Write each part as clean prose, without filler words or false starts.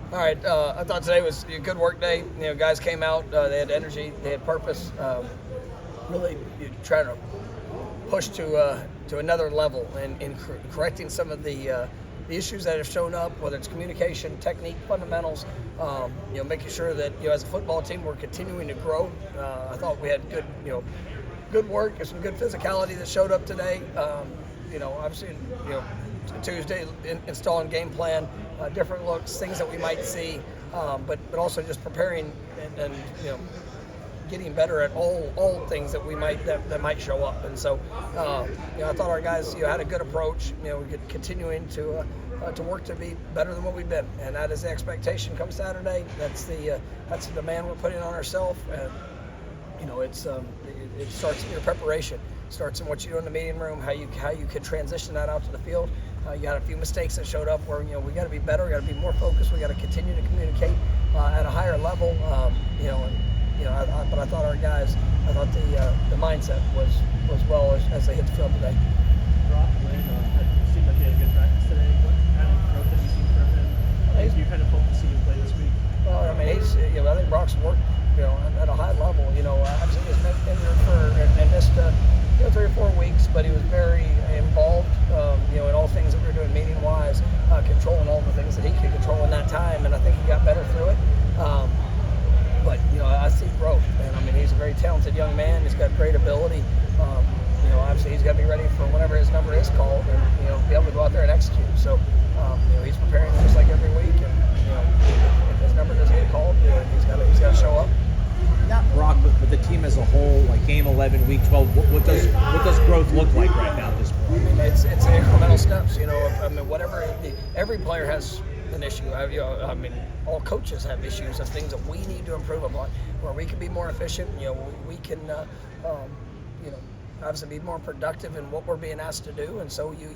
All right, I thought today was a good work day. Guys came out, they had energy, they had purpose. Really trying to push to another level and in correcting some of the issues that have shown up, whether it's communication, technique, fundamentals. Making sure that as a football team we're continuing to grow. I thought we had good work and some good physicality that showed up today. Obviously, Tuesday installing game plan, different looks, things that we might see, but also just preparing and getting better at all things that we might that might show up. And so I thought our guys had a good approach. We could continuing to work to be better than what we've been, and that is the expectation come Saturday. That's the demand we're putting on ourselves. And it starts in your preparation. It starts in what you do in the meeting room, how you can transition that out to the field. You got a few mistakes that showed up where we got to be better, we got to be more focused, we got to continue to communicate at a higher level. But I thought our guys, the mindset was well as they hit the field today. Brock Lynn seemed like he had a good practice today. What kind of growth have you seen from him? You kind of hope to see him play this week? Well, I mean, I think Brock's worked at a high level. Obviously he was injured and missed 3 or 4 weeks, but he was very involved in all things that we were doing meeting wise, controlling all the things that he could control in that time, and I think he got better through it. But I see growth, and I mean he's a very talented young man. He's got great ability. Obviously he's got to be ready for whenever his number is called, and be able to go out there and execute. So he's preparing just like every week, and if his number doesn't get called, he's got to show up. Not Brock, but the team as a whole, like game 11, week 12. What does growth look like right now at this point? I mean, it's incremental steps. Whatever. Every player has an issue. All coaches have issues of things that we need to improve upon, where we can be more efficient. We can, obviously be more productive in what we're being asked to do. And so you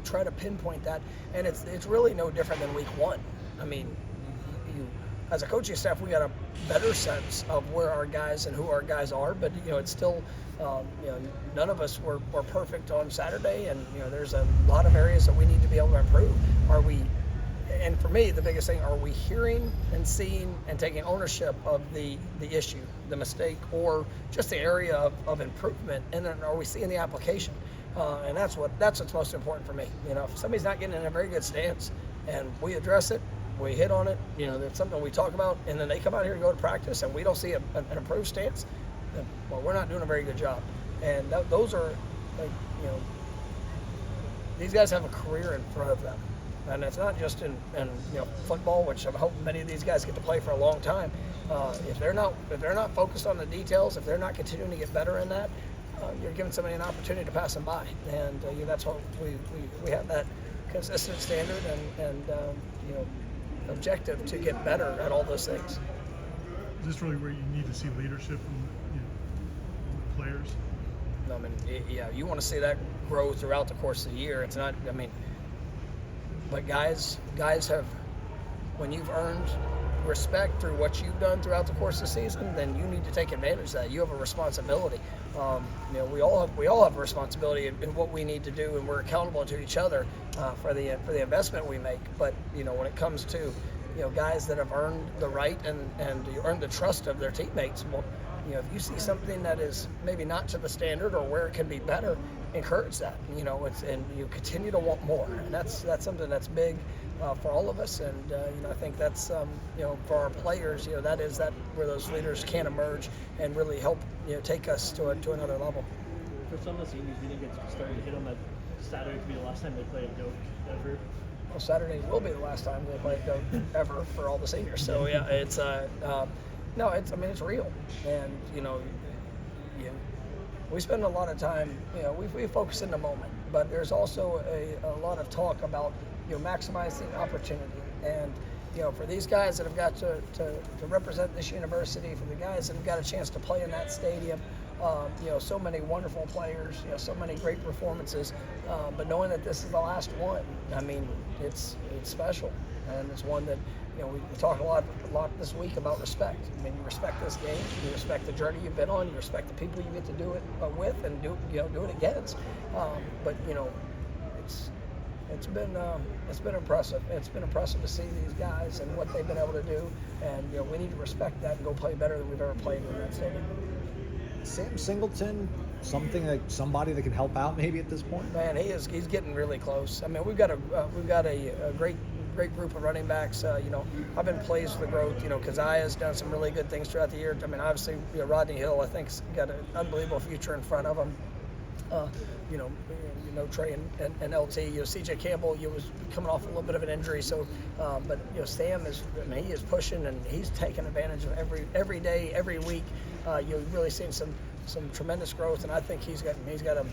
try to pinpoint that, and it's really no different than week 1. I mean, as a coaching staff, we got a better sense of where our guys and who our guys are, but it's still, none of us were perfect on Saturday, and there's a lot of areas that we need to be able to improve. And for me, the biggest thing, are we hearing and seeing and taking ownership of the issue, the mistake, or just the area of improvement, and then are we seeing the application? And that's what's most important for me. If somebody's not getting in a very good stance and we address it, we hit on it, that's something we talk about, and then they come out here and go to practice and we don't see an improved stance, then, well, we're not doing a very good job. And those are, these guys have a career in front of them. And it's not just in football, which I'm hoping many of these guys get to play for a long time. If they're not focused on the details, if they're not continuing to get better in that, you're giving somebody an opportunity to pass them by. And that's what we have, that consistent standard and objective to get better at all those things. Is this really where you need to see leadership from the players? I mean, you want to see that grow throughout the course of the year. It's not, but guys have, when you've earned respect through what you've done throughout the course of the season, then you need to take advantage of that. You have a responsibility. We all have a responsibility in what we need to do, and we're accountable to each other for the investment we make. But when it comes to guys that have earned the right and you earned the trust of their teammates, well, if you see something that is maybe not to the standard or where it can be better, encourage that. And you continue to want more, and that's something that's big for all of us. And I think that's for our players, that is where those leaders can emerge and really help take us to another level. For some of the seniors, do you think it's starting to hit on that Saturday could be the last time they play a dope ever? Well, Saturday will be the last time they play a dope ever for all the seniors. So yeah, it's it's real, and we spend a lot of time, we focus in the moment, but there's also a lot of talk about maximizing opportunity. And for these guys that have got to represent this university, for the guys that have got a chance to play in that stadium, so many wonderful players, so many great performances, but knowing that this is the last one, I mean, it's special, and it's one that we talk a lot this week about respect. I mean, you respect this game, you respect the journey you've been on, you respect the people you get to do it with and do it against. But it's it's been impressive. It's been impressive to see these guys and what they've been able to do, and we need to respect that and go play better than we've ever played in that stadium. Sam Singleton, somebody that can help out maybe at this point. Man, he's getting really close. I mean, we've got a great group of running backs. I've been pleased with the growth. Keziah's done some really good things throughout the year. I mean, obviously, Rodney Hill, I think, has got an unbelievable future in front of him. Trey and LT. CJ Campbell, was coming off a little bit of an injury. So, but Sam he is pushing and he's taking advantage of every day, every week. You're really seeing some tremendous growth, and I think he's got a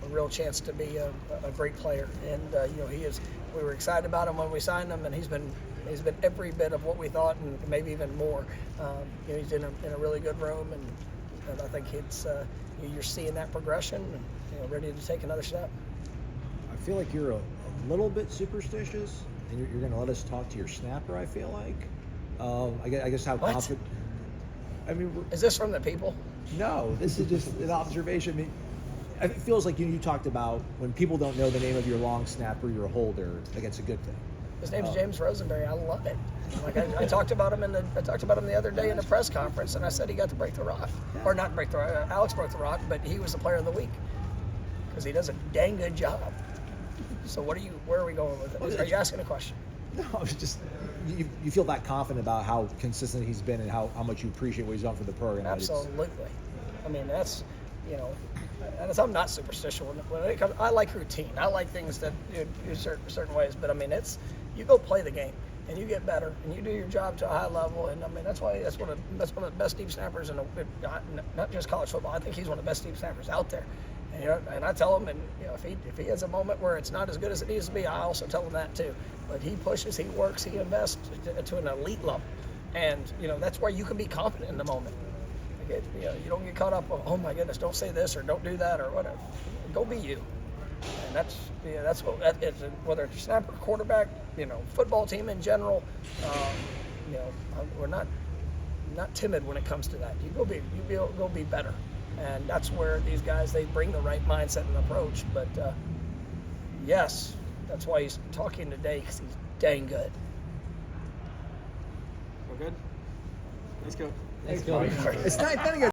real chance to be a great player. And he is. We were excited about him when we signed him, and he's been every bit of what we thought, and maybe even more. He's in a really good room, and I think it's you're seeing that progression, and ready to take another step. I feel like you're a little bit superstitious, and you're going to let us talk to your snapper. I feel like. I guess how What? confident. I mean, Is this from the people? no, this is just an observation. I mean, it feels like you talked about when people don't know the name of your long snapper, your holder. Like it's a good thing. His name's James Rosenberry. I love it. Like I talked about him the other day in a press conference, and I said he got to break the rock, or not break the rock. Alex broke the rock, but he was the player of the week because he does a dang good job. So where are we going with it? Are you asking a question? No, it's just you feel that confident about how consistent he's been and how much you appreciate what he's done for the program. Absolutely. I mean, that's and I'm not superstitious when it comes. I like routine. I like things that do certain ways. But I mean, you go play the game and you get better and you do your job to a high level. And I mean, that's one of the best deep snappers in not just college football. I think he's one of the best deep snappers out there. And I tell him, and if he has a moment where it's not as good as it needs to be, I also tell him that too. But he pushes, he works, he invests to an elite level, and that's where you can be confident in the moment. You don't get caught up. Oh my goodness, don't say this or don't do that or whatever. Go be you, and that's what it's, whether it's a snapper, quarterback, football team in general. We're not timid when it comes to that. You go be better. And that's where these guys, they bring the right mindset and approach. But, yes, that's why he's talking today, because he's dang good. We're good. Thanks, Coach. It's not.